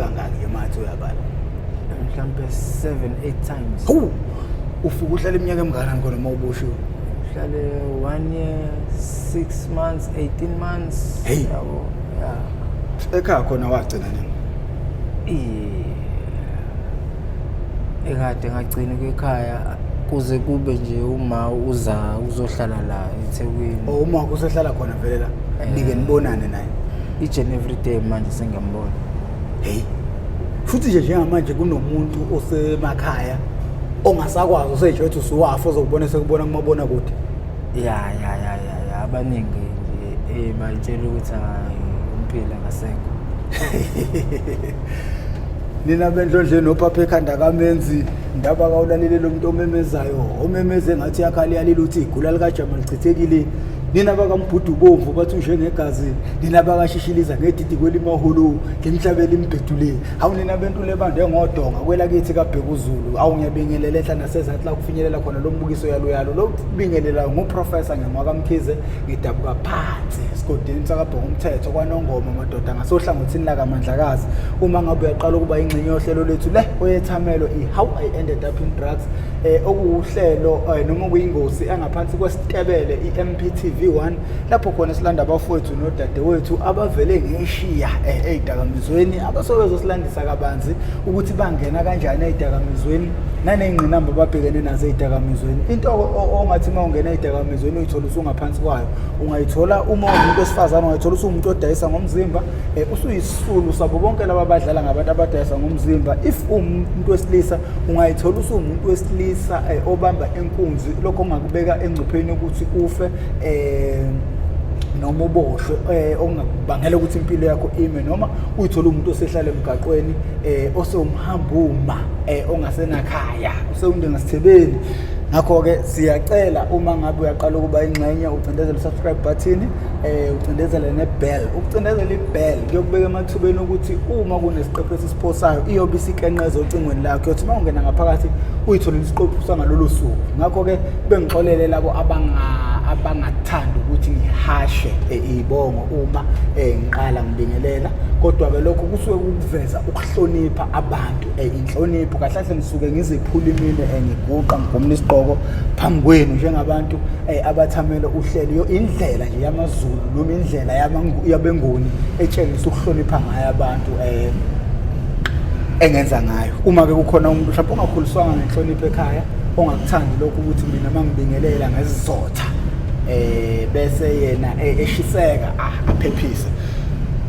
kangaki emathi uyabala? Mhlambe 7-8 times. Ufuka uhlala iminyaka emingaki khona uma uboshiwe? Uhlale 1 year, 6 months, 18 months. Hey. Yabo. Yeah. Ekhaya khona wagcina nini? Ekade ngagcina ekhaya kuze kube nje uma uzohlala la eThekwini. Uma kusehlala khona vele la nike nibonane naye. Each and every day manje sengiyambona. Hey. Futhi nje njengamanje kunomuntu osemakhaya ongasakwazi useje ethi usuwafa uzokubona sekubona kumabona kude. Ya abaningi nje bayitshela ukuthi impilo ngasekho. Nina bendlondle noPapa ekhanda kamenzi ndaba kawulalele lo muntu omemezayo omemeze ngathi yakhali yalile uthi igula lika Jama lichithekile. Nina bakamBhudu bomvu bathi ushe ngegazi, nina bakashishiliza ngedidi kwelimaholo ngemhlabeni imbedule. Hawu nina bentu lebande ngodonga kwela kithi kaBheka uZulu. Awu ngiyabingelela ehla nasezathi la kufinyelela khona lo mbukiso yalo lo kubingelela nguprofessor ngeMakamkhize ngidabuka phansi esigodini sakaBheka umthetho kwaNongoma madoda ngasohlangothini la kaMandlakazi. Uma ngabe uyaqala ukuba ingcenye yohlelo lethu le oyethamelo How I Ended Up in Drugs okuhlelo noma kuyingozi angaphansi kwesitebele iMp TV1 lapho khona silanda abafowethu nodadewethu abavele ngeshiya ezidakamizweni abasobezo silandisa kabanzi ukuthi bangena kanjani ezidakamizweni nanengqinamba babhekene nazo ezidakamizweni. Into ongathi mawungena ezidakamizweni uyithola usungaphansi kwayo ungayithola uma umuntu wesifazana ungayithola usumuntu odayisa ngomzimba usuyisisulu sabo bonke laba badlala ngabantu abadayisa ngomzimba. If umuntu wesilisa ungayithola usumuntu wesilisa obamba enkunzi lokho ongakubeka engcupheni ukuthi ufe noma uboshwe ongakubangela ukuthi impilo yakho ime noma uyithola umuntu osehlala emgaqweni osewumhambuma ongasenakhaya usewunde ngasithebeni. Ngakho ke siyacela uma ngabe uyaqala ukuba ingxenye ucindezele subscribe button ucindezele nebell. Ukucindezela ibell kuyokubeka emathubeni ukuthi uma kunesiqephu esisiphosayo iyobe isikenqeza ocingweni lakho yothi mawungena ngaphakathi uyithola isiqephu sangalolu suku. Ngakho ke bengixolele labo abangathanda ukuthi ngihashe izibongo uma ngiqala ngibingelela, kodwa ke lokho kusuke ukuveza ukuhlonipha abantu inhlonipho kahle kahle ngisuke ngiziphula imine ngiguqa ngigomla isiqoko phambi kwenu njengabantu abathamela uhlelo indlela nje yamaZulu noma indlela yabengoni etshengisa ukuhlonipha ngayo abantu engenza ngayo. Uma ke kukhona umuntu mhlawumbe ongakhuliswanga ngenhlonipho ekhaya ongakuthandi lokho ukuthi mina mangibingelela ngezizotha bese yena eshiseka aphephise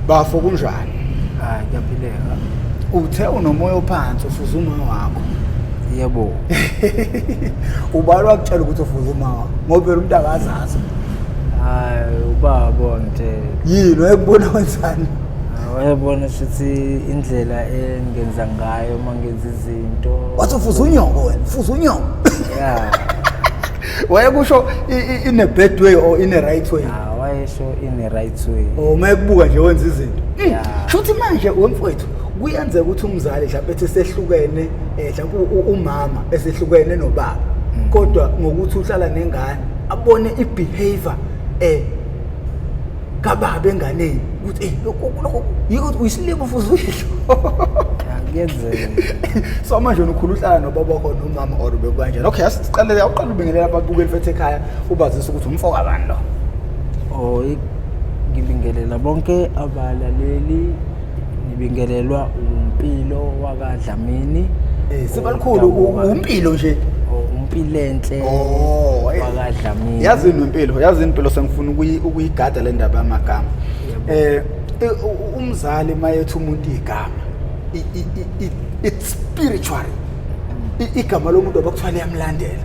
bafo kunjani. Ngiyaphileka. Uthe unomoya ophansi ufuza uma wakho. Yebo. Ubalwa ukutshela ukuthi ufuza uma wakho ngoba umuntu akazazi. Ubaba nje. Yini wayekubona wenzani? Wayebona ukuthi indlela engenza ngayo mangenza izinto. Wathi ufuza unyoko wena, ufuza unyoko. Yeah. Wayekusho in a bad way or in a right way? Wayesho in a right way. Mayekubuka nje wenza izinto. Futhi manje wemfowethu kuyenzeka ukuthi umzali mhlawumbe ethi sehlukene mhlawumbe umama esehlukene nobaba kodwa ngokuthi uhlala nengane abone ibehavior kababa enganeni ukuthi lokho yiko uyisilimu futhi uyisho. Ngiyenzeka. So manje ukhulu uhlala nobaba wakho nomama or bekanjani? Okay, asiqale uqala ubingelela ababukeli fethu ekhaya ubazisa ukuthi umfoko abani lo. Ngibingelela bonke abalaleli, ngibingelelwa umpilo wakaDlamini. Sibalikhulu umpilo nje. Umpilo enhle wakaDlamini. Yazi impilo sengifuna ukuyigada le ndaba yamagama. Umzali mayethi umuntu igama it's spiritual. Igama lomuntu abakuthwala yamlandela.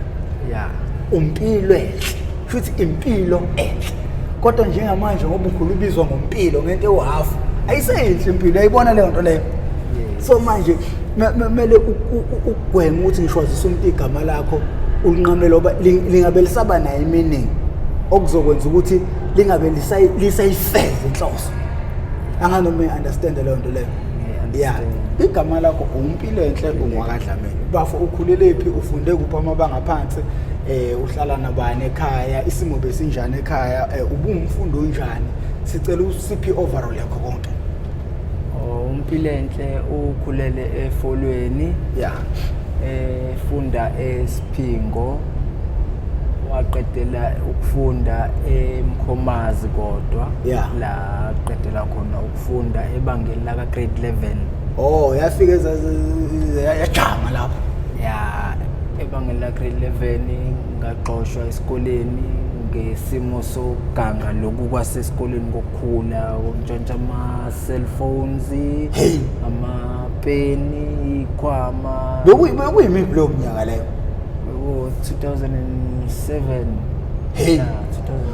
Yeah. Umpilo enhle. Futhi impilo enhle. Kodwa njengamanje ngoba ukhulu ubizwa ngompilo ngento ewahafu. Ayisenhle impilo ayibona leyo nto leyo. So manje kumele ugweme ukuthi ngishwazise umuntu igama lakho ulinqamele ngoba lingabe lisaba nayo meaning okuzokwenza ukuthi lingabe lisayifeza inhloso. Anganoma understand leyo nto leyo. Yeah, igama lakho umpilo enhle ungwakaDlamini. Bafo ukhulelephi ufunde kuphi amabanga phansi uhlala nabani ekhaya isimo besinjani ekhaya ubumfundo onjani sicela usiphi overall yakho konke. impilo enhle ukhulele efolweni yeah funda eSiphingo waqedela ukufunda eMkhomazi kodwa yeah la qedela khona ukufunda ebangeni la grade 11 oh yafika yajama lapho ya ebangeni la grade 11 ngaxoshwa esikoleni ngesimo soganga loku kwasesikoleni kokukhula ukuntshontsha ama cellphones ama peni ikhwama bekuyimiphi leyo minyaka leyo 2007 hey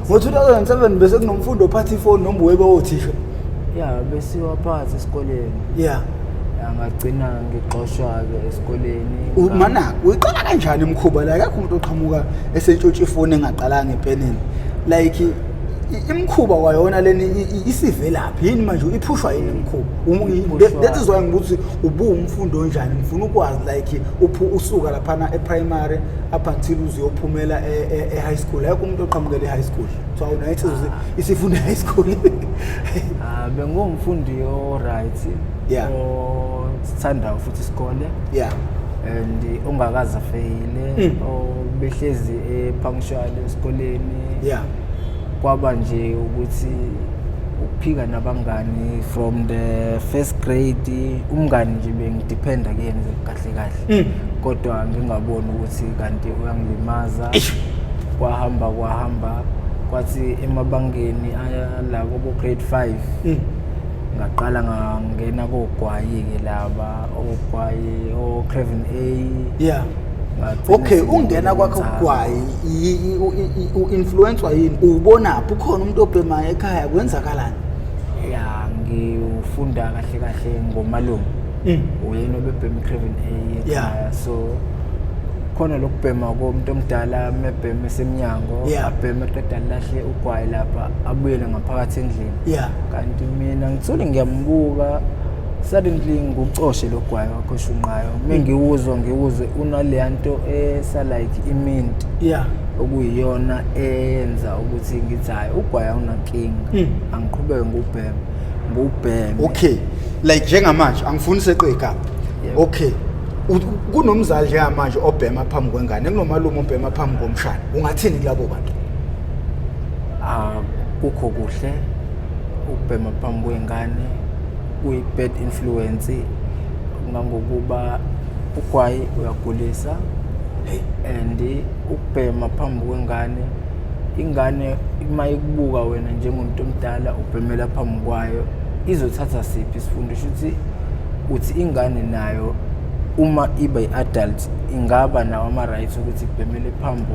ngo-2007 bese kunomfundo ophatha ifoni noma uwebe othisha ya besiwa phansi esikoleni yeah ngagcina ngixoshwa-ke esikoleni mana uyiqala kanjani imkhuba la akekho umuntu oqhamuka esentshontsha ifoni engaqalanga epenini like imkhuba kwayona leni isivelaphi yini manje iphushwa yini imkhuba that is why ngibuthi umfundo onjani ngifuna ukwazi like usuka laphana eprimary up until uziyophumela e-high school akekho umuntu oqhamukela e-high school so awunayithi isifunda high school bengumfundi o-right yeah sithanda futhi isikole yeah and ungakaza fail obehlezi punctual esikoleni yeah kwaba nje ukuthi ukuphika nabangani from the first grade umngani nje bengidependa kuyena kahle kahle kodwa ngingaboni ukuthi kanti uyangilimaza kwahamba kwathi emabangeni la kubo grade 5 ngaqala ngangena kogwayi-ke laba ogwayi o-Craven A yeah okay ungena kwakho ugwayi u-influence yini ubonaphi ukhona umuntu obhemayo ekhaya kwenzakalani ya ngifunda kahle kahle ngomalume uyena obebhema i-Craven A ekhaya so khona lokubhema komuntu omdala mebhema esemnyango abhema eqeda lahle ugwayi lapha abuyele ngaphakathi endlini kanti mina ngithole ngiyambuka suddenly ngucoshe logwayi wakho shunqayo ngiwuze unale nto esa like imint okuyiyona eyenza ukuthi ngithi hayi ugwayi awunankinga angiqhubeke ngubheme okay like njengamanje angifuni seqe igama okay kunomzali njengamanje obhema phambi kwengane kunomalume obhema phambi komshana ungathini kulabo bantu kukho kuhle ukubhema phambi kwengane kuyi-bad influence ngangokuba ugwayi uyagulisa and ukubhema phambi kwengane ingane uma ikubuka wena njengomuntu omdala ubhemela phambi kwayo izothatha siphi isifundo shuthi uthi ingane nayo uma iba i-adult ingaba nawo ama-rights ukuthi ibhemele phambi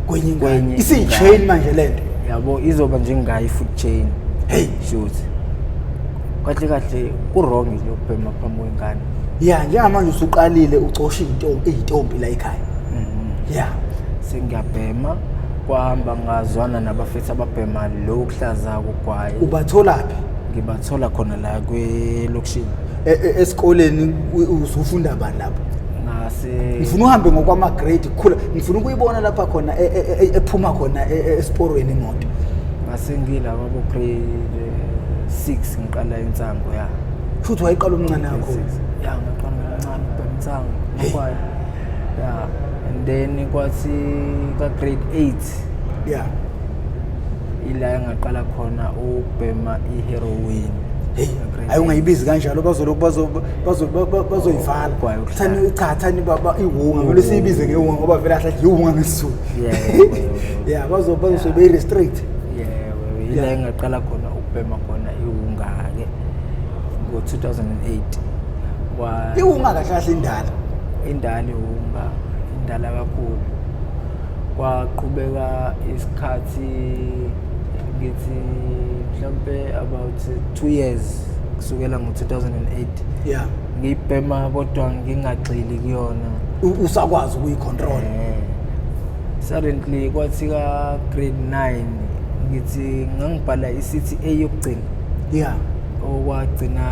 kwenye isiyi-chain manje lento yabo izoba njengayo i-food chain shuthi kahle kahle ku-wrong nje ukubhema phambi kwengane ya njengamanje usuqalile ucoshe iy'ntombi la ekhaya ya sengiyabhema kwahamba ngazwana nabafethu ababhema lo kuhlaza kugwayi ubatholaphi ngibathola khona la kwelokishini esikoleni usufunda bani lapho ngifuna uhambe ngokwama-grade khula ngifuna ukuyibona lapha khona ephuma khona esiporweni imoto ngila kwabo grade 6 ngiqala insango ya futhi wayiqala umncane yakho ya ngaqala umncane bemtsango ngokwayo ya and then kwathi ka grade 8 yeah ila ngaqala khona ukubhema iheroin hayi ungayibizi kanjalo bazoyivala thani baba iwunga ngalo siyibize ngewunga ngoba vele ahle iwunga ngesizulu yeah bazobe restrict ila ngaqala khona ukubhema khona iwunga-ke ngo-2008 iwunga kahle kahle indala iwunga indala kakhulu kwaqhubeka isikhathi ngithi mhlambe about 2 years kusukela ngo-2008 yeah ngibhema kodwa ngingagxili kuyona usakwazi ukuyicontrol suddenly kwathi ka grade 9 ngithi ngangibhala i-CTA yokugcina yeah okwagcina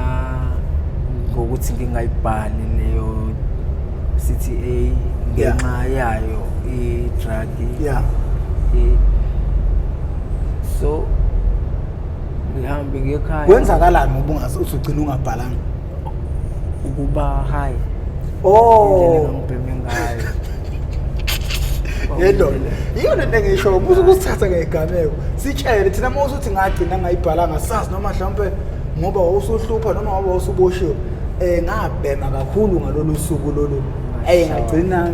ngokuthi ngingayibhali leyo CTA ngenxa yayo i-drug yeah so ngihambe ngekhaya kwenzakalani ngoba ugcina ungabhalanga ukuba high oh ngibheme ngayo yedwa iyona into engisho ubuze ukusithatha ngegameko sitshele thina uma usuthi ngagcina ngayibhalanga sazi noma mhlawumbe ngoba usuhlupha noma ngoba usuboshiwe ngabhema kakhulu ngalolu suku lolu ngagcina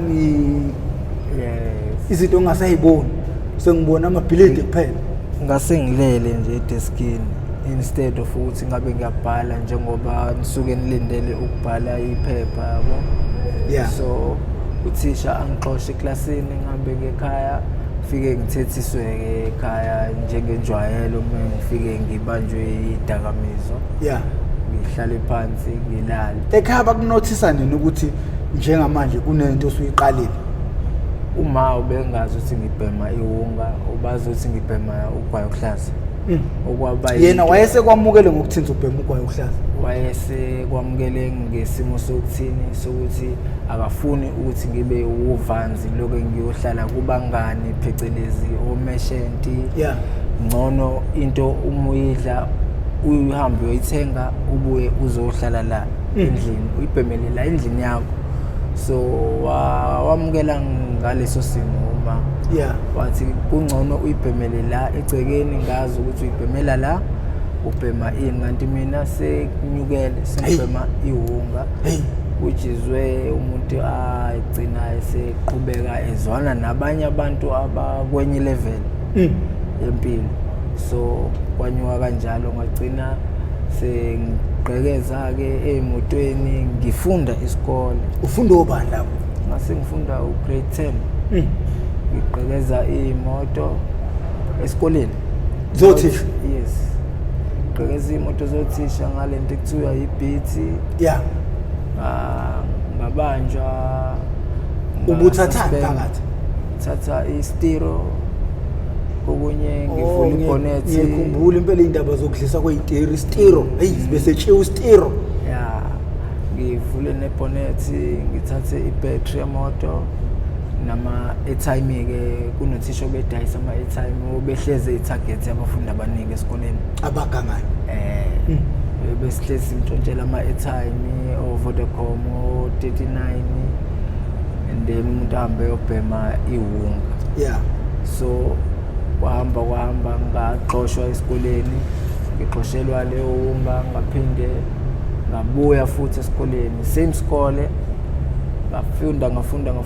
izinto ngasayiboni sengibona amabhilidi kuphela ngase ngilele nje edeskini instead of ukuthi ngabe ngiyabhala njengoba nisuke nilindele ukubhala iphepha yabo so uthisha angixoxe eklasini ngihambe ngekhaya fike ngithethiswe ekhaya njengenjwayelo uma ngifike ngibanjwe idakamizwa ngihlale phansi ngilala ekhaya bakunothisa nini ukuthi njengamanje kunento osuyiqalile uma ubengazi ukuthi ngibhema iwunga ubazi ukuthi ngibhema ugwayi ohlaza okwaba yena wayesekwamukele ngokuthinza ubhema ugwayi ohlaza wayesekwamukele ngesimo sokuthini sokuthi akafuni ukuthi ngibe uvanzi lokho ngiyohlala kubangani phecelezi omeshenti ngcono into umuyidla uyihambe uyithenga ubuye uzohlala la endlini uyibhemele la endlini yakho so wamukela ngaleso simo uma wathi kungcono uyibhemele la egcekeni ngazi ukuthi uyibhemela la ubhema ini kanti mina sekunyukele sengibhema iwunga which is where umuntu agcina eseqhubeka ezwana nabanye abantu abakwenye level yempilo so kwanyuka kanjalo ngagcina sengigqekeza ke emotweni ngifunda isikole ufunda obani lapho ngase ngifunda ugrade 10 ngigqekeza imoto esikoleni zothisha yes ngigqekeza imoto zothisha ngalento ekuthiwa yibeat ngabanjwa ubuthatha phakathi thatha istiro okunye ngivula ibonnet ngikhumbula impela indaba zokudlisa kweyitiri stiro bese tshiwe stiro ngivule nebonnet ngithathe ibattery yemoto nama airtime ke kunothisha obedayisa ama airtime obehleze itarget yabafundi abaningi esikoleni abagangani besihlezi imtshontshela ama airtime Vodacom 39 and then umuntu ahambe yobhema iwunga so wahamba ngaxoshwa esikoleni ngixoshelwa leyo wunga ngaphinde ngabuya futhi esikoleni same skole ngafunda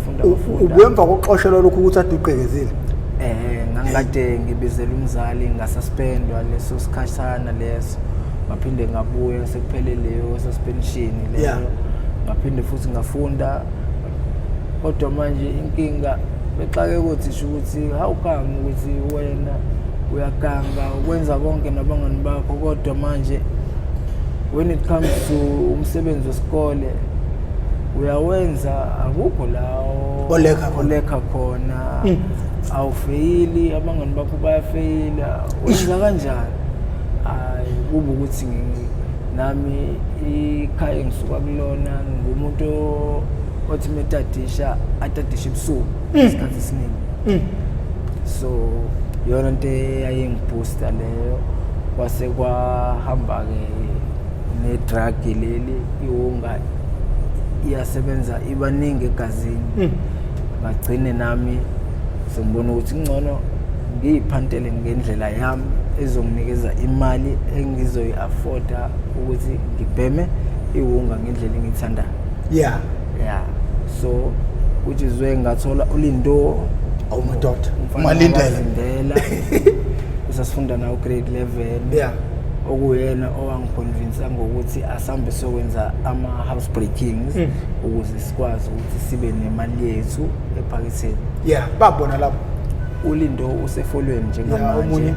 ubemva koxoshelwa lokhu ukuthi aduqekezile ngangade ngibizela umzali ngasuspendwa leso sikhashana leso ngaphinde ngabuya sekuphele leyo suspension leyo ngaphinde futhi ngafunda kodwa manje inkinga bexake ukuthi how come ukuthi wena uyaganga ukwenza konke nabangani bakho kodwa manje when it comes to umsebenzi wesikole uyawenza akukho lawo olekha khona awufeyili abangani bakho bayafeyila wenza kanjani kuba ukuthi nami ikhaya ngisuka kulona ngumuntu othi metadisha atadisha ebusuku isikhathi esiningi so yona into eyayingibooster leyo kwase kwahamba ke ne-drug leli iwunga iyasebenza ibaningi egazini bagcine nami sengibona ukuthi ngcono ngiyiphantele ngendlela yami ezonginikeza imali engizoyi-afforda ukuthi ngibheme iwunga ngendlela engiyithandayo so which is where ngathola ulindo awumadoda umalindela usasifunda nawo grade 11 okuyena owangiconvince ngokuthi asambe sokwenza ama house breakings ukuze sikwazi ukuthi sibe nemali yethu ephaketheni babona lapho ulindo usefolweni njengamanje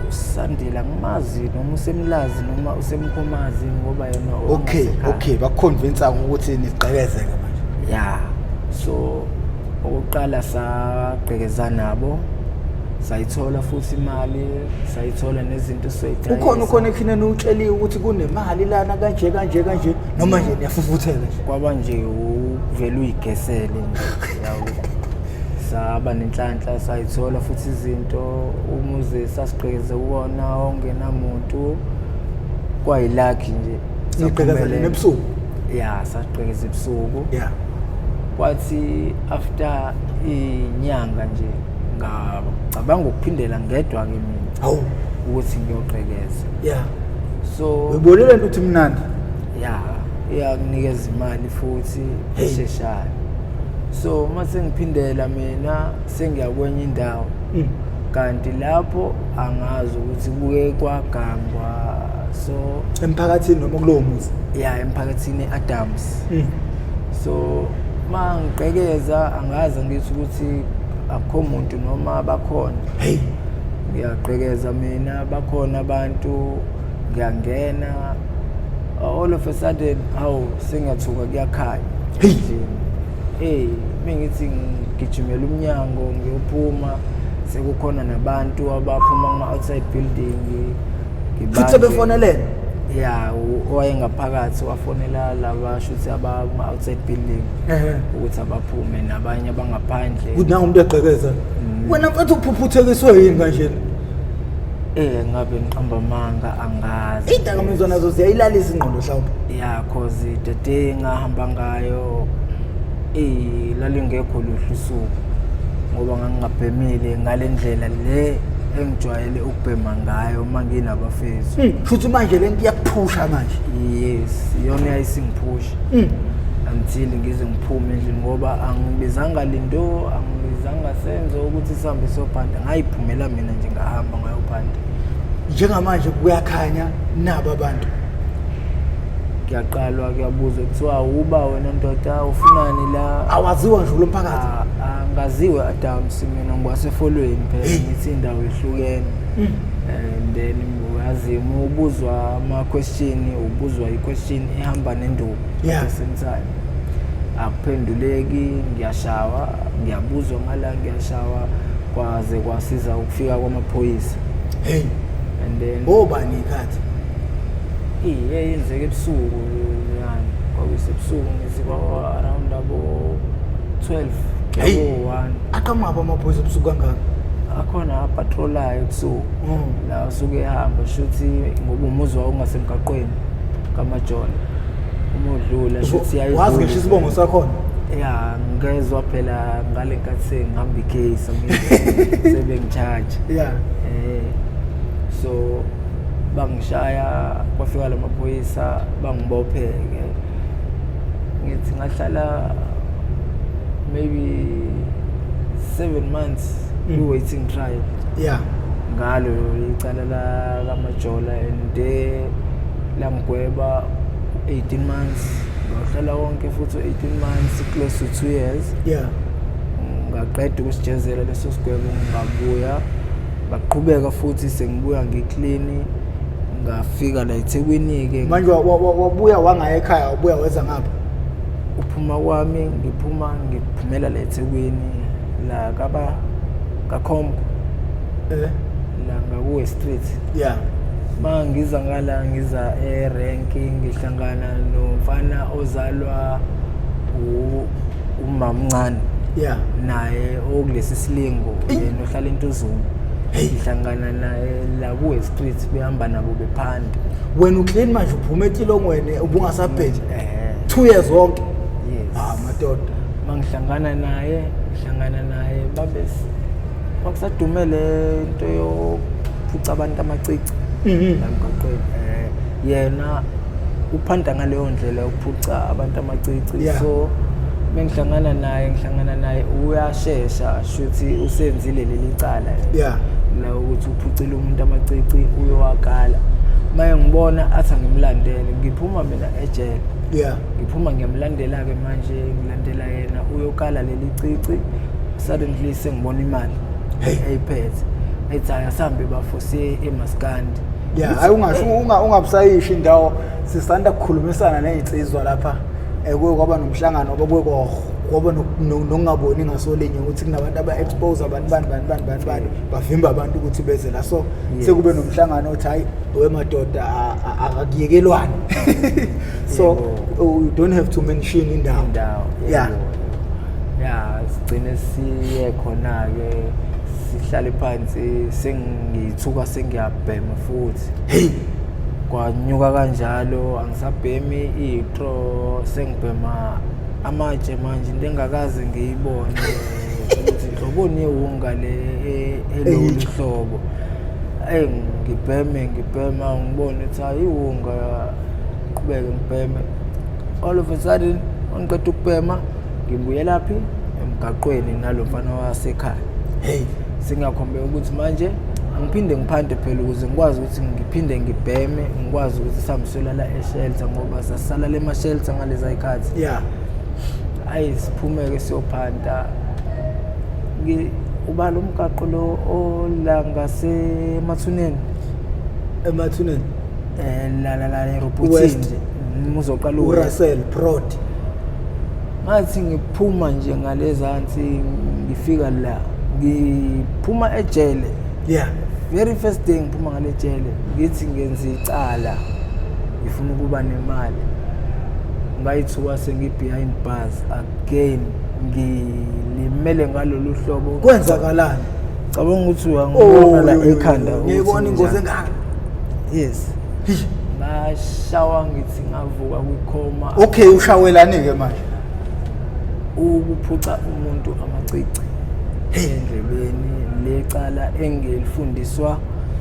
usandila ngimazi noma usemlazi noma usemkhomazi ngoba yena okay bakuconvince ukuthi nigqekezeke manje so oqala sagqekeza nabo sayithola futhi imali sayithola nezinto soyidayisa ukhona ekhine utsheliwe ukuthi kunemali lana kanje noma nje niyafufuthela nje kwaba nje uvela uyigesele nje yawo saba nenhlanhla sayithola futhi izinto umuze sasigqekeze kuwona ongenamuntu kwayilakhi nje Niqhekeza nebusuku. Yeah, saqhekeza ebusuku. Yeah. Kwathi after inyanga nje ngacabanga ukuphindela ngedwa ke mina. Hawu. Ukuthi ngiyoqhekeza. Yeah. So uyibonile lento uthi mnandi. Yeah, iyakunikeza imali futhi esheshayo. So mase ngiphindela mina sengiyakwenye indawo. Kanti lapho angazi ukuthi kuke kwagangwa so emphakathini noma kulowo muzi. Yeah, emphakathini Adams. So mangiqhekeza angazi ngithi ukuthi akho umuntu noma bakhona. Hey, ngiyaqhekeza mina bakhona abantu ngiyangena all of a sudden sengiyathuka kuyakhanya. Mengithi ngigijimela umnyango ngiyophuma sekukhona nabantu abaphuma kuma-outside building futhi befonelene. Yeah, owayengaphakathi wafonela laba shuthi abama-outside building ukuthi abaphume nabanye abangaphandle. Kuthi nangumuntu eqhekeza. Wena mfethu uphuphuthekiswe yini kanje? Ngabe ngiqamba amanga angazi. Izidakamizwa nazo ziyayilalisa ingqondo mhlawumbe. Yeah, cause the ngahamba ngayo lalingekho luhlu usuku ngoba ngangingabhemile ngalendlela le engijwayele ukubhema ngayo manginabafethu. Futhi manje lento iyakuphusha manje. Yes, yona yayisingiphusha. Until ngize ngiphume endlini ngoba angibizanga lindo, angibizanga senzo ukuthi sihambe sophanda. Ngayiphumela mina nje ngahamba ngayophanda. Njengamanje kuyakhanya nabo abantu. Kuyaqalwa kuyabuzwa kuthiwa uba wena ndoda ufunani la. Awaziwa nje lo mphakathi. Angaziwe Adams mina ngwasefolweni phela ngithi indawo ehlukene. And then uyazi ubuzwa ama-question, ubuzwa i-question ehamba nenduku. Yeah. Same time. Akuphenduleki, ngiyashawa, ngiyabuzwa ngala ngiyashawa kwaze kwasiza ukufika kwamaphoyisa. Hey. And then obani ikhathi. Yenzeke ebusuku yani kwakusebusuku ngizikwa around abo 12 1. Aqhamaba amaphoyisa ebusuku kangaka. Akhona apatrolayo ebusuku. La usuke ehamba shuthi ngoba umuzwa ungasemgaqweni kamajoni. Umudlula shuthi yayi. Wazi ngisho isibongo sakhona. Yeah, ngezwe phela ngale nkathi sengihamba icase sebengicharge. Yeah. So bangishaya kwafika lamaphoyisa bangibopheke. Ngithi ngahlala maybe 7 months waiting trial. Yeah. Ngalo icala la kamajola and langigweba 18 months. Ngahlala wonke futhi 18 months close to 2 years. Yeah. Ngaqeda ukusijezela leso sigwebo ngabuya. Baqhubeka futhi sengibuya ngiclean ngafika la eThekwini ke. Manje wabuya wangaya ekhaya wabuya weza ngapha. Uphuma kwami ngiphumela la eThekwini la kakhombo. La ngakuwe street. Yeah. Mangiza ngala ngiza ranking ngihlangana nomfana ozalwa umamncane. Yeah. Naye okulesi silingo yena ohlala entuzulu. Ngihlangana naye la kuwe street behamba nabo bephanda. Wena uclean manje uphume etilongweni ubungasaphethe 2 years wonke. Yes. Madoda. Mangihlangana naye babesi kwakusadumele into yophuca abantu amacici. Ngaqoqweni yena uphanda ngaleyo ndlela yokuphuca abantu amacici. So mengihlangana naye uyashesha shuthi usenzile leli cala. Yeah. La ukuthi uphucile umuntu amacici uyowakala. Maye ngibona athi ngimlandele ngiphuma mina ejele. Yeah. Ngiphuma ngiyamlandela ke manje ngilandela yena uyokala leli cici. Suddenly sengibona imali eyiphethe ethi ayasambe bafose eMaskandi. Yeah, ayungasho ungabusayishi indawo sisanda ukukhulumisana nezinsizwa lapha kuye kwaba nomhlangano obakuye kwaba nokungaboni ngasolinye ukuthi kunabantu aba-expose abantu bani bavimba abantu ukuthi beze la so sekube nomhlangano othi hayi wemadoda akuyekelwane. So you don't have to mention indawo. Yeah. Yeah, sigcine siye khona ke sihlale phansi sengithuka sengiyabhema futhi. Hey. kwanyuka kanjalo angisabhemi itro sengibhema amatshe manje into engakaze ngiyibone ukuthi ngizobona iwunga le elolu hlobo ngibhema ngibone ukuthi hayi iwunga qhubeke ngibheme. All of a sudden ngiqeda ukubhema ngibuyela phi emgaqweni nalo mfana wasekhaya. Singakhombeka ukuthi manje angiphinde ngiphande phela ukuze ngikwazi ukuthi ngiphinde ngibheme ngikwazi ukuthi samswela la eshelter ngoba sasala le mashelter ngalezi ayikhathi. Siphumeke siyophanda uba lo mgaqo lo ola ngaseMathuneni la eRobotini nje uzoqala uRussell Prod. Ngathi ngiphuma nje ngalezansi ngifika la ngiphuma ejele. Very first day ngiphuma ngale jele ngithi ngenza icala ngifuna ukuba nemali ngayithuka sengibehind bars again ngilimele ngalolu hlobo. Kwenzakalani? Cabanga ukuthi uyangibona la ekhanda ngiyibona ingozi engaka. Yes. Ngashawa ngithi ngavuka kwikhoma. Okay, ushawelani ke manje? Ukuphuca umuntu amacici endlebeni lecala engilifundiswa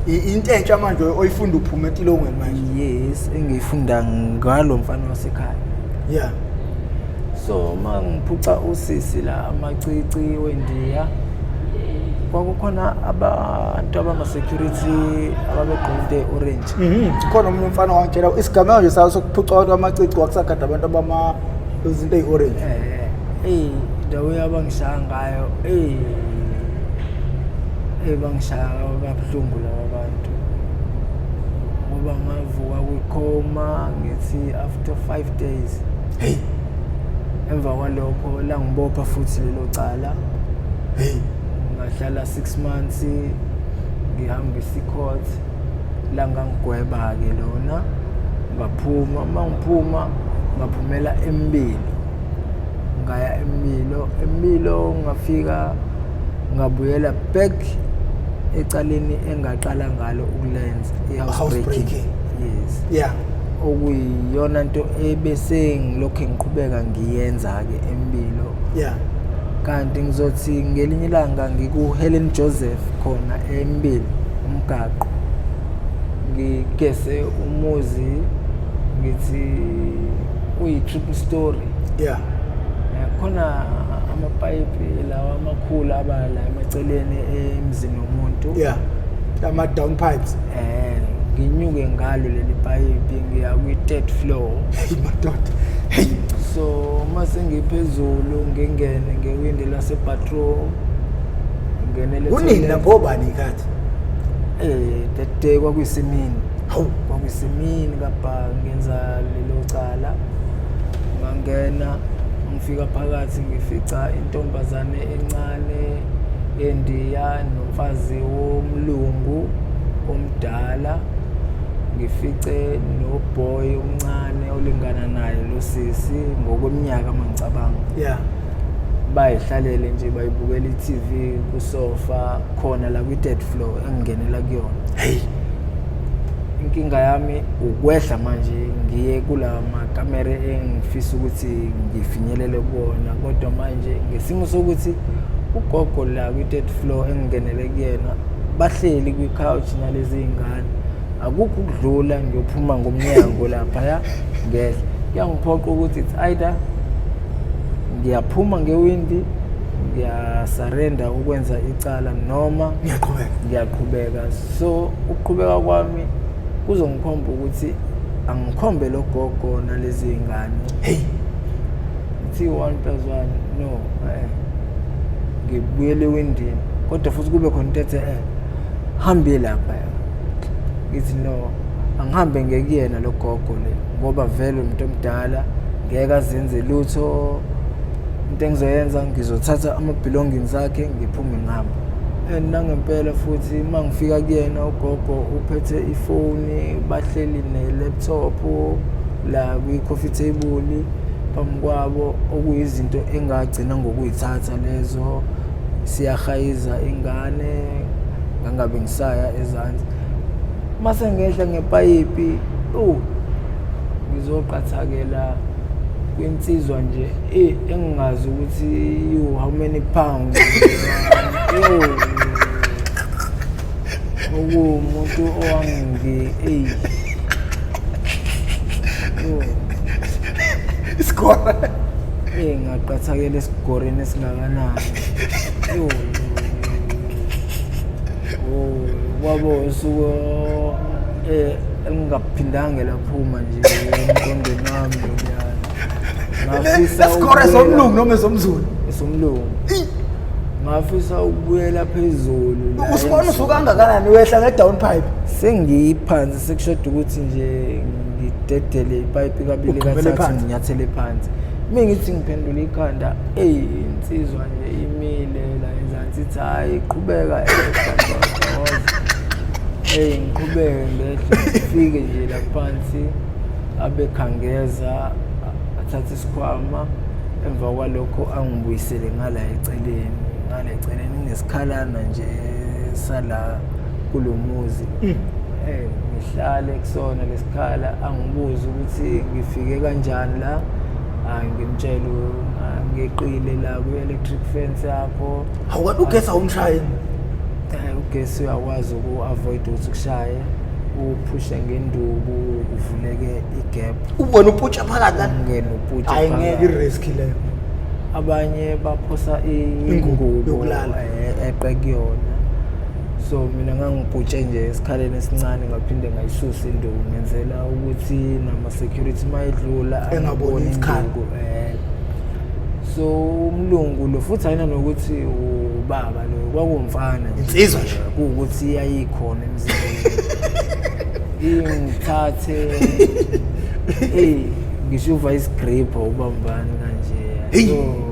into entsha manje oyifunda uphuma etilongweni manje. Yes, engiyifunda ngalo mfana wasekhaya. So mangiphuca usisi la amacici wendiya kwakukhona abantu abama security ababegqoke orange. Khona umuntu umfana wangitshela isigameko nje sawo sokuphuca abantu amacici wakusagada abantu abama izinto ezorange. Dawo yabangishaya ngayo bangishaya kabuhlungu laba bantu ngoba ngavuka kwikhoma ngithi after 5 days emva kwalokho la ngibopha futhi lelo cala ngahlala 6 months ngihamba eSeacourt la ngangigweba ke lona ngaphuma mangiphuma ngaphumela eMbili ngaya eMilo ngafika ngabuyela back ecaleni engaqala ngalo ukulenza house breaking. Yes. Okuyiyona into ebese ngilokho ngiqhubeka ngiyenza ke eMbilo. Kanti ngizothi ngelinye ilanga ngiku-Helen Joseph khona eMbili umgaqo ngigese umuzi ngithi uyi-triple story. Khona amapayipi lawa amakhulu abala emaceleni emzini womuntu. Ama down pipes. Nginyuke ngalo leli payipi ngiya kwi-3rd floor. Madoda. So mase ngiphezulu ngingene ngewindi lase-bathroom ngenele unini lapho bani ikhathi? That day kwakuyisemini. Kwakuyisemini kapha ngenza lelo cala ngangena ngifika phakathi ngifica intombazane encane endiya nomfazi womlungu omdala ngifice noboy omncane olingana naye lo sisi ngokweminyaka mangicabanga. Bayihlalele nje bayibukela iTV kusofa khona la kwi-3rd floor engingenela kuyona. Inkinga yami ukwehla manje ngiye kula makamera engifisa ukuthi ngifinyelele kuona kodwa manje ngesimo sokuthi ugogo la kwi-3rd floor engingenele kuyena bahleli kwi-couch nalezi ingane akukho ukudlula ngiyophuma ngomnyango lapha ngehla kuyangiphoqa ukuthi it's either ngiyaphuma ngewindi ngiyasurrender ukwenza icala noma ngiyaqhubeka. So ukuqhubeka kwami kuzongikhomba ukuthi angikhombe lo gogo nalezi ingane ithi 1+1 no ngibuyele ewindini kodwa futhi kube khona into ethi hambe lapha ngithi no angihambe ngekuyena lo gogo le ngoba vele umuntu omdala ngeke azenze lutho. Into engizoyenza ngizothatha ama-belongings akhe ngiphume ngihamba. Nangempela futhi mangifika kuyena ugogo uphethe ifoni bahleli ne-laptop la kwi-coffee table phambi kwabo okuyizinto engagcina ngokuyithatha lezo siyahayiza ingane ngangabe ngisaya ezansi. Mase ngehla ngepayipi ngizoqathakela kwinsizwa nje engingazi ukuthi how many pounds umuntu owangi isikora ngaqathakela esigoreni esingakanani kwabo usuku engingaphindanga laphuma nje emqondweni wami ngafisa isikora somlungu noma somzulu somlungu ngafisa ukubuyela phezulu usibona usukangakanani wehla ngedown pipe sengiphansi sekushoda ukuthi nje ngidedele ipipe kabili kathathu nginyathele phansi mingithi ngiphendula ikhanda insizwa nje imile la enzansi ithi hayi qhubeka ngiqhubeke ngifike nje la phansi abekhangeza athatha isikhwama emva kwalokho angibuyisele ngala eceleni ngesikhalana nje sala kulomuzi ngihlale kusona lesikhala angibuza ukuthi ngifike kanjani la ngimtshela ngeqile la ku-electric fence yapho awukade ugesa umshayeli ugesi uyakwazi uku-avoid ukuthi kushaye uphushe ngenduku kuvuleke igap ubona uputsha phakathi la ungena uputsha hayi ngeke i-risk leyo abanye baphosa ingubo yokulala eqe kuyona so mina ngangibhutshe nje esikhaleni esincane ngaphinde ngayisusa induku ngenzela ukuthi nama-security mayedlula engaboni isikhala so umlungu lo futhi ayina nokuthi ubaba lo kwakumfana insizwa nje kuwukuthi iyayikhona emzimbeni ingithathe ngishuva isigripho ubambani kanje so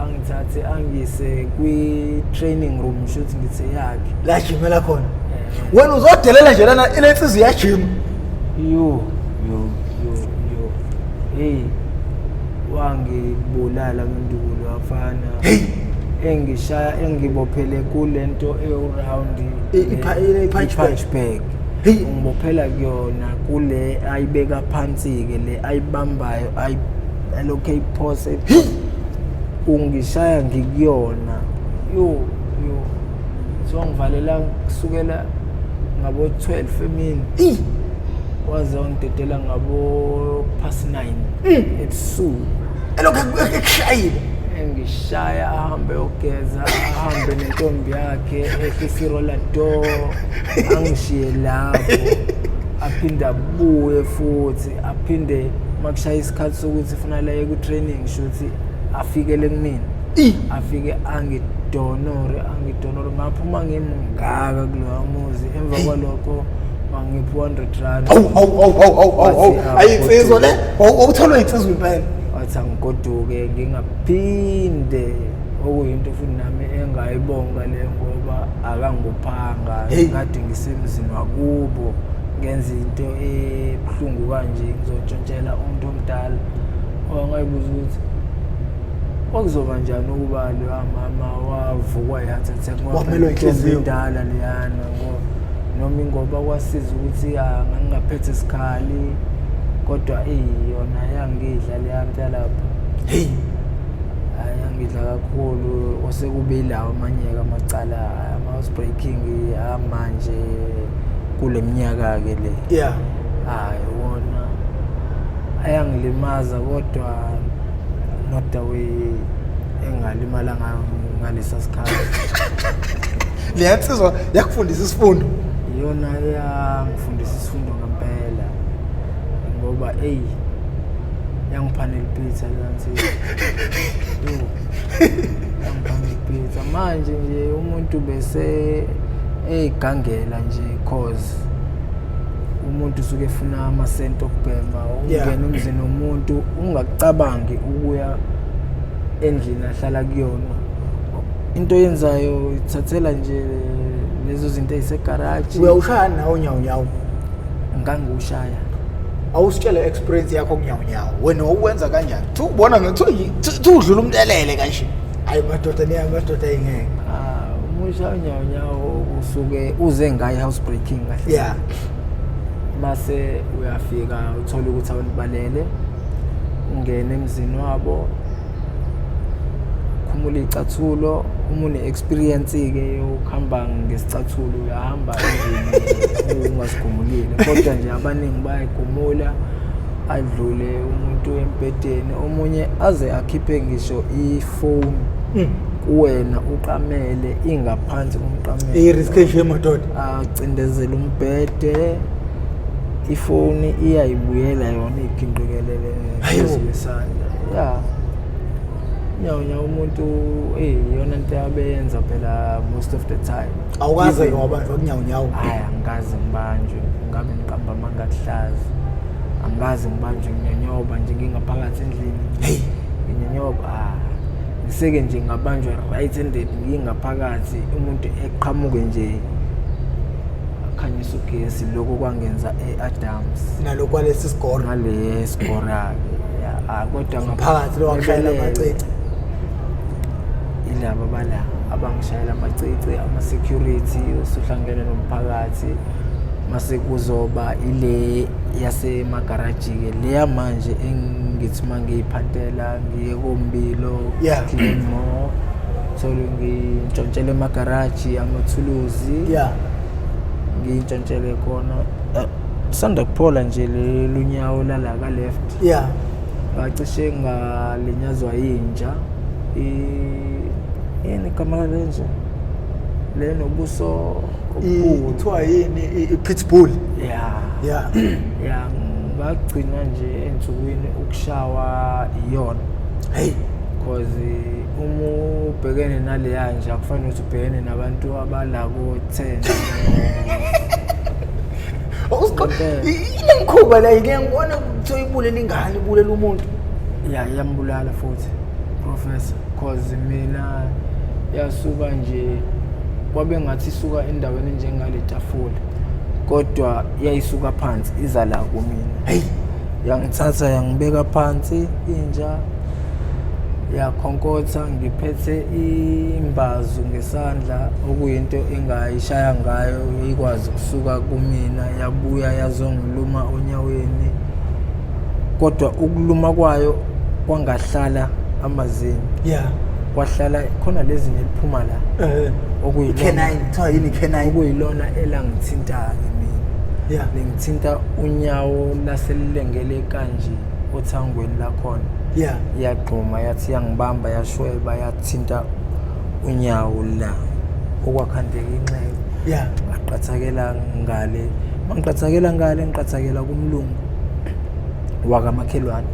angithathe angise kwi-training room shothi ngithe yakhe la jimela khona wena uzodelela nje lana ile insizwa iyajima yo wangibulala ngenduku wafana engishaya engibophele kulento e-round i-punch bag ngibophela kuyona kule ayibeka phansi ke le ayibambayo ayilokho iphose ungishaya ngikuyona yo so ngivalela kusukela ngabo 12 emini waze ngidedela ngabo past 9 ebusuku elokho ekushayile engishaya ahambe ogeza ahambe nentombi yakhe ehlisa roller door angishiye lapho aphinde abuye futhi aphinde makushaya isikhathi sokuthi kufanele aye ku-training shothi afikele kumina afike angidonore ngaphuma ngimngaka kuloya muzi emva kwalokho mangiphi 100 rand ayinsizwa le awutholwa insizwa impela wathi angigoduke ngingaphinde okuyinto futhi nami engayibonga le ngoba akangibophanga kade ngisemzini wakubo ngenza into ebuhlungu kanje ngizontshontshelwa umuntu omdala ongayibuza ukuthi okuzoba njani ukuba lo mama wavukwa i-heart attack wamelwe inhliziyo indala leyana noma ingoba kwasiza ukuthi ngangingaphethe isikhali kodwa yona yangidla leyanto lapha ayangidla kakhulu osekube ilawo amanye-ke amacala ama-house breaking amanje kule minyaka-ke le hayi wona ayangilimaza kodwa not the way engalimala ngalesa sikhathi leyansizwa yakufundisa isifundo yona yangifundisa isifundo ngempela ngoba yangiphanela ipizza leyansizwa yangiphanela ipizza manje nje umuntu bese eyigangela nje cause umuntu usuke efuna amasenti okubhema ungena umzini womuntu ungacabangi ukuya endlini ahlala kuyona into yenzayo ithathela nje lezo zinto ezisegaraji uyawushaya nawo nyawo ngangiwushaya awusitshele experience yakho kunyawo wena uwenza kanjani ubona ngathi udlula umntelele kanje hayi madoda ayingeke umusha nyawo usuke uze ngayi house breaking kahle base uyafika uthola ukuthi awunibalele ungene emzini wabo khumula icathulo uma une-experience ke ukuhamba ngesicathulo uyahamba endlini ungasigumulile kodwa nje abaningi bayayigumula adlule umuntu empedeni omunye aze akhiphe ngisho ifoni kuwena uqamele ingaphansi komqamelo i-risk madoda acindezela umbhede ifoni iyayibuyela yona iginqikelele phezu kwesandla nyawo umuntu yona into abeyenza phela most of the time awukaze wabanjwa kunyawo hayi angikaze ngibanjwe ngabe ngiqamba mangakuhlazi angikaze ngibanjwe nginyanyoba nje ngingaphakathi endlini nginyanyoba ngiseke nje ngabanjwa right handed ngingaphakathi umuntu eqhamuke nje akhanyisa ugesi lokho kwangenza eAdams nalokho kwalesi score ngale score kodwa ngaphakathi lo washayela amacici ilaba bala abangishayela amacici ama-security usuhlangene nomphakathi mase kuzoba ile yasemagaraji-ke leya manje engithi uma ngiyiphantela ngiye kombilo Glenmore thole ngintshontshele emagaraji amathuluzi ngiyintshontshele khona sanda kuphola nje lunyawo lala ka-left ngacishe ngalinyazwa yinja yini igama lenje lenobuso kuthiwa yini i-pitbull ngagcina nje ensukwini ukushawa iyona because uma ubhekene naleya nje akufanele ukuthi ubhekene nabantu abalako 10 ile mkhuba la ngeke ngibona kuthiwa ibulela ingane ibulela umuntu yambulala futhi professor because mina yasuka nje kwabe ngathi isuka endaweni njengale tafula kodwa yayisuka phansi iza la kumina yangithatha yangibeka phansi inja yakhonkotha ngiphethe imbazu ngesandla okuyinto engayishaya ngayo ikwazi kusuka kumina yabuya yazongiluma onyaweni kodwa ukuluma kwayo kwangahlala amazini kwahlala khona lezi neliphuma la okuyilona elangithinta mina lengithinta unyawo laselilengele kanje othangweni lakhona yagquma yathi yangibamba yashweba yathinta unyawo la okwakhandeka inxeba ngaqathakela ngale mangiqathakela ngale ngiqathakela kumlungu wakamakhelwane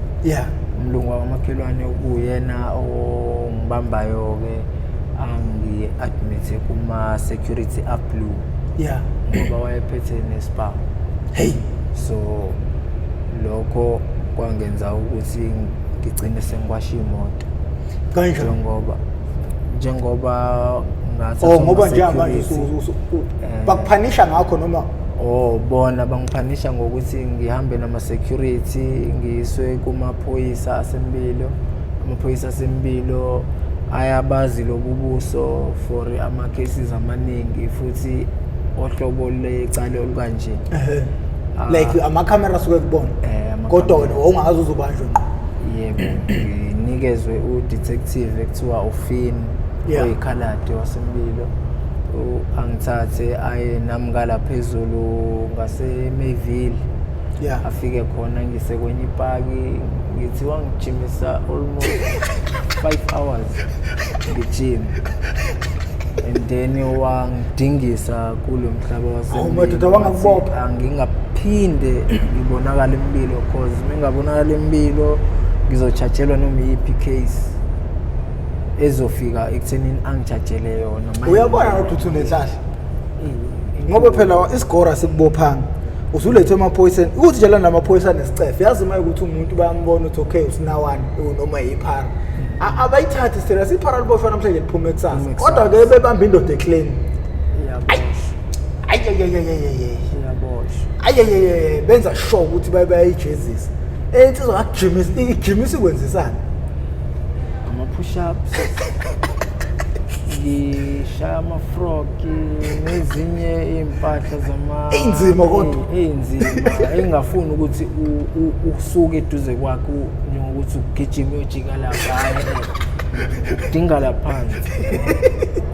umlungu wakamakhelwane uyena ongibambayo ke angi-admithe kuma-security ablue ngoba wayephethe nespawu so lokho kwangenza ukuthi ngigcine sengiwasha imoto njengoba ngoba njengamanje bakuphanisha ngakho noma bona bangiphanisha ngokuthi ngihambe nama-security ngiyiswe kumaphoyisa asembilo amaphoyisa asembilo ayabazi lobubuso for ama-cases amaningi futhi ohlobo lecala olukanje like amakhamera asuke kubona kodwa wena ungakaze uzobanjwe ngqo yebo nginikezwe udetective ekuthiwa ufin oyikhaladi wasembilo angithathe aye nami ngala phezulu ngase-Mayville afike khona ngisekwenye ipaki ngithi wangijimisa almost 5 hours ngijim and then wangidingisa kulo mhlaba wasembilo angingaphinde ngibonakala impilo cause mengabonakala impilo ngizochatshelwa noma iyiphi case ezofika ekuthenini angijatshele yona uyabona ukuthi unenhlahla ngoba phela isigora sikubophanga usulethe amaphoyisa uthi njalo namaphoyisa nesicefe yazi uma ukuthi umuntu bayambona ukuthi okay usinawani noma yiphara abayithathi serious iphara liboshwa namhlanje liphuma ekusasa kodwa ke bebamba indoda eclaim benza sure ukuthi bayayijezisa insizwa akujimisa igimisa ikwenzisana ama-push ups ngishaya amafroki nezinye impahla einzima kodwa einzima engafuni ukuthi usuke eduze kwakho njengokuthi ugijima uyojika lapha hayi udinga laphansi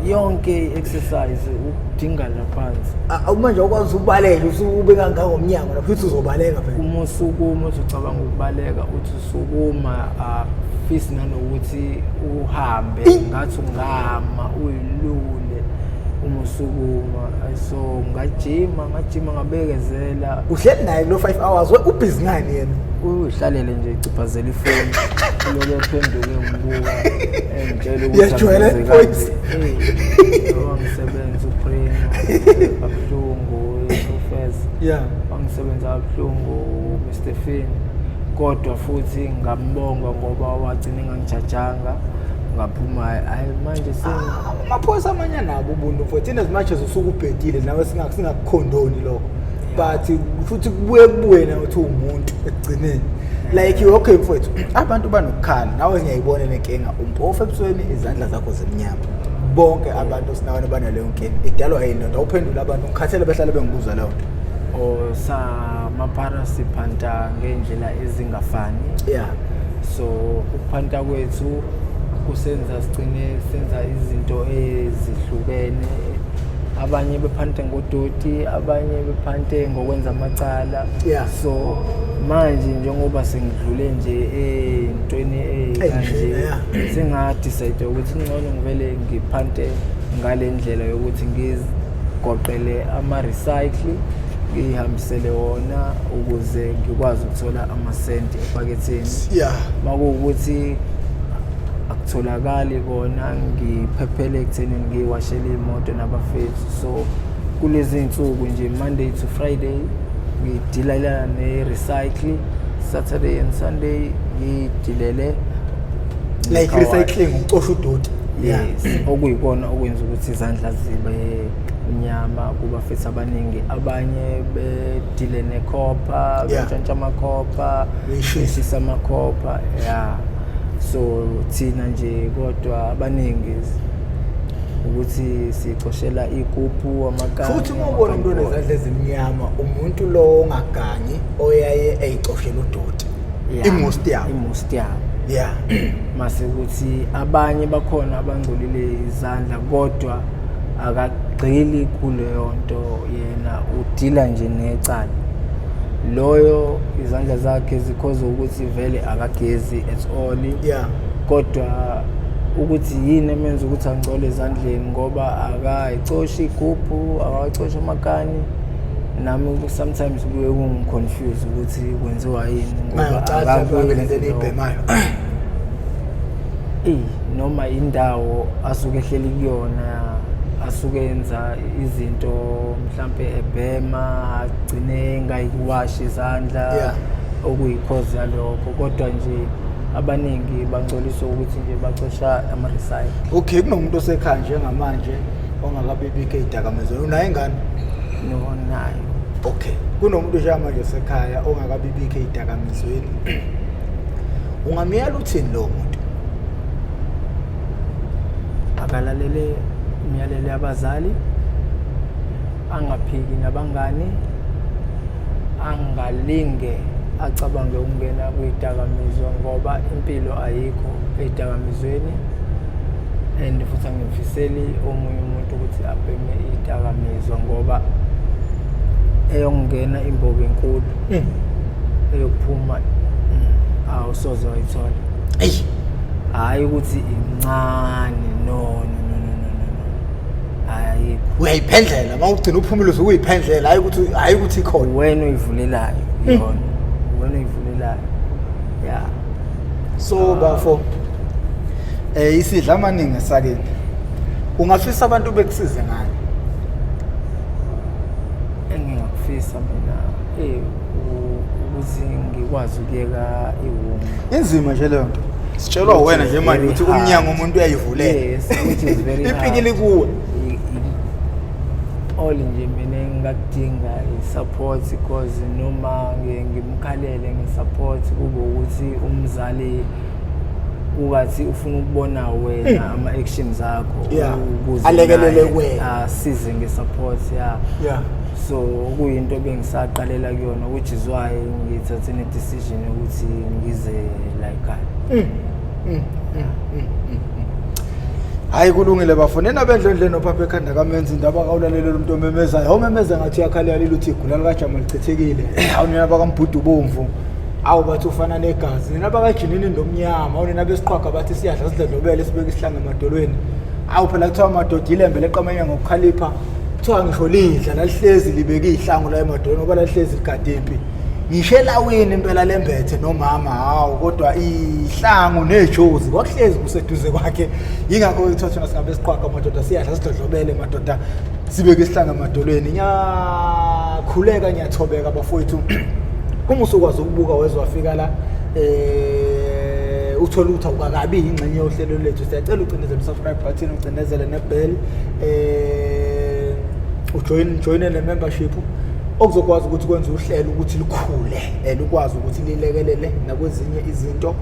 yonke exercise udinga laphansi manje ukwazi ukubaleka usube kangaka ngomnyango lapho uthi uzobaleka phela uma usukuma ucabanga ukubaleka uthi usukuma fisi nanokuthi uhambe ngathi ungama uyilule uma usukuma so ngajima ngabekezela uhleli naye lo 5 hours ubhizi ngani yena uhlalele nje iciphazela ifoni lokho ephenduke ngibuka engitshela ukuthi yajwayela ivoice wangisebenza upremo kabuhlungu ufeza wangisebenza kabuhlungu Mr Finn kodwa futhi ngambonga ngoba wagcina ngangijajanga ngaphuma hayi manje amaphoyisa amanye nabo ubuntu futhi as much as usuku ubhedile nawe singakukhondoni lokho but futhi kubuye na uthi umuntu ekugcineni like okay mfowethu abantu banokukhala nawe ngiyayibona lenkinga umphofu ebusweni izandla zakho zemnyama bonke abantu sinawana banaleyo nkinga idalwa yini nto uphendula abantu ngikhathele behlala bengibuza leyo nto maparasiphanta ngendlela ezingafani so ukuphanta kwethu kusenza sigcine senza izinto ezihlukene abanye bephante ngodoti abanye bephante ngokwenza amacala so manje njengoba sengidlule nje entweni kanje singadecide ukuthi ngcono ngivele ngiphante ngale ndlela yokuthi ngizigoqele ama-recycle ngihambisele wona ukuze ngikwazi ukuthola amasenti ephaketheni makuwukuthi akutholakali kona ngiphephele ekuthenini ngiwashele imoto nabafethu so kulezi insuku nje Monday to Friday ngidilala ne-recycle Saturday and Sunday ngidilele like recycling ucosha udoti yes okuyikona okwenza ukuthi izandla zibe inyama kubafethu abaningi abanye bedile nekhopha betshontsha amakhopha beshisa amakhopha so thina nje kodwa abaningi ukuthi sicoshela iguphu amakani futhi uma ubona umuntu onezandla ezimnyama umuntu lo ongaganyi oyaye eyicoshela udoti imost yabo mase ukuthi abanye bakhona abangcolile izandla kodwa akagqili kuleyo nto yena udila nje necala loyo izandla zakhe zikhoza ukuthi vele akagezi at all kodwa ukuthi yini emenza ukuthi angcole ezandleni ngoba akayicoshi iguphu akayicoshi amakani nami sometimes kuye kungiconfuse ukuthi kwenziwa yini ngoba akakwenzele ibhemayo noma indawo asuke ehleli kuyona asuke enza izinto mhlambe ebhema agcine engayikwashi izandla okuyikhozi yalokho kodwa nje abaningi bangcoliswa ukuthi nje bacosha ama-recycle okay kunomuntu osekhaya njengamanje ongakabibikho ezidakamizweni unayo ingane nayo okay kunomuntu njengamanje osekhaya ongakabibikho ezidakamizweni ungamyala uthini lo muntu akalalele imiyalelo abazali angaphiki nabangani angalinge acabange ukungena kwidakamizwa ngoba impilo ayikho edakamizweni and futhi angimfiseli omunye umuntu ukuthi abheme idakamizwa ngoba eyongena imbobo enkulu eyokuphuma awusoze wayithola hayi ukuthi incane no hayi uyayiphendlela mawugcina uphumile uzuyiphendlela hayi ukuthi ikhona wena uyivulelayo yona wena uyivulelayo so bafo isidla amaningi esakeni ungafisa abantu bekusize ngani engingakufisa mina ukuthi ngikwazi ukuyeka iwunga inzima nje leyo nto sitshelwa wena nje manje ukuthi umnyango umuntu uyayivulela yes which is very hard iphikile kuwe all nje mina ngakudinga i-support because noma ngimkhalele nge-support kube ukuthi umzali ukathi ufuna ukubona wena ama-actions akho ukuze alekelele wena asize nge-support so kuyinto bengisaqalela kuyona which is why ngithathe ne-decision ukuthi ngize like hayi kulungile bafonena bendlondleni nophapha ekhanda kamenzi indaba kawulalela umuntu omemezayo awumemeza ngathi yakhala yalile uthi igula likajama lichithekile awunina bakambudu bomvu awu bathi ufana negazi nina bakajinini ndomnyama awunina besiqhwaga bathi siyadla sidlodlobele sibeke isihlanga emadolweni awu phela kuthiwa amadoda ilembe leqamanya ngokukhalipha kuthiwa ngisho lidla lalihlezi libeke ihlangu la emadolweni ngoba lalihlezi ligadempi ngisho elawini impela lembethe nomama hawu kodwa ihlangu nejozi kwakuhlezi kuseduze kwakhe yingakho ithothona singabe siqhwaga amadoda siyadla sidlodlobele madoda sibeke isihlanga emadolweni ngiyakhuleka ngiyathobeka bafowethu uma usukwazi ukubuka wezwafika la uthola ukuthi awukakabi ingxenye yohlelo lethu siyacela ucindezele subscribe button ucindezele nebell ujoin ne membership okuzokwazi ukuthi kwenze uhlelo ukuthi likhule likwazi ukuthi lilekelele nakwezinye izinto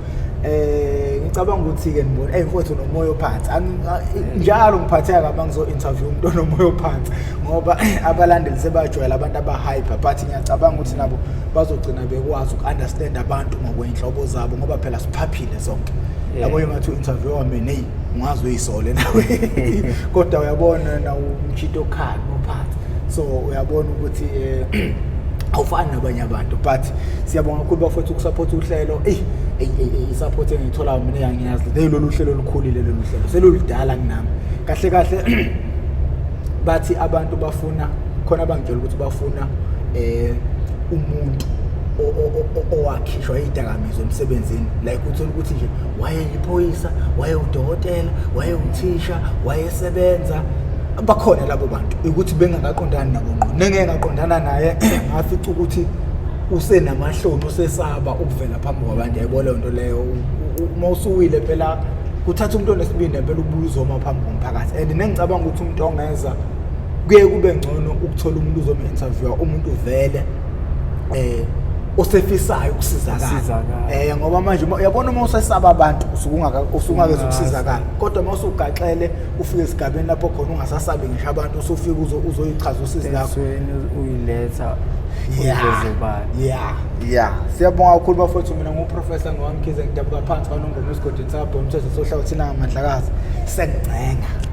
ngicabanga ukuthi ke ngibona mfowethu nomoya ophansi njalo ngiphatheka kaba ngizo interview umuntu nomoya ophansi ngoba abalandeli sebajwayela abantu abahype but ngiyacabanga ukuthi nabo bazogcina bekwazi ukunderstand abantu ngokwenhlobo zabo ngoba phela siphaphile sonke yabo ngathi interview wami hey ungazi uyisole nawe kodwa uyabona na umchito khali ophansi so uyabona ukuthi awufani nabanye abantu but siyabonga kakhulu bafethu ukusupport uhlelo isupport engithola mina yangiyazi lelo hlelo olukhulile lelo hlelo selulidala kunami kahle bathi abantu bafuna khona bangitshela ukuthi bafuna umuntu owakhishwa izidakamizwa emsebenzini like uthola ukuthi nje wayeyiphoyisa wayewudokotela wayewuthisha wayesebenza bakhona labo bantu ukuthi bengakaqondani nabo ngqo nengeke ngaqondana naye ngafica ukuthi usenamahloni usesaba ukuvela phambi kwabantu yayibona into leyo uma usuwile phela kuthatha umuntu onesibindi phela ubuzo uma phambi komphakathi and nengicabanga ukuthi umuntu ongeza kuye kube ngcono ukuthola umuntu uzome-interviewa umuntu vele osefisayo ukusizakala ngoba manje uyabona uma usesaba abantu usungakeza ukusizakala kodwa uma usugaxele ufike esigabeni lapho khona ungasasabi ngisho abantu usufika uzoyichaza usizi lakho uyiletha siyabonga kakhulu bafowethu mina nguprofessor ngowamkhize ngidabuka phansi kanongoma esigodini sabho umthetho sohlawu thina ngamandlakazi sengcenga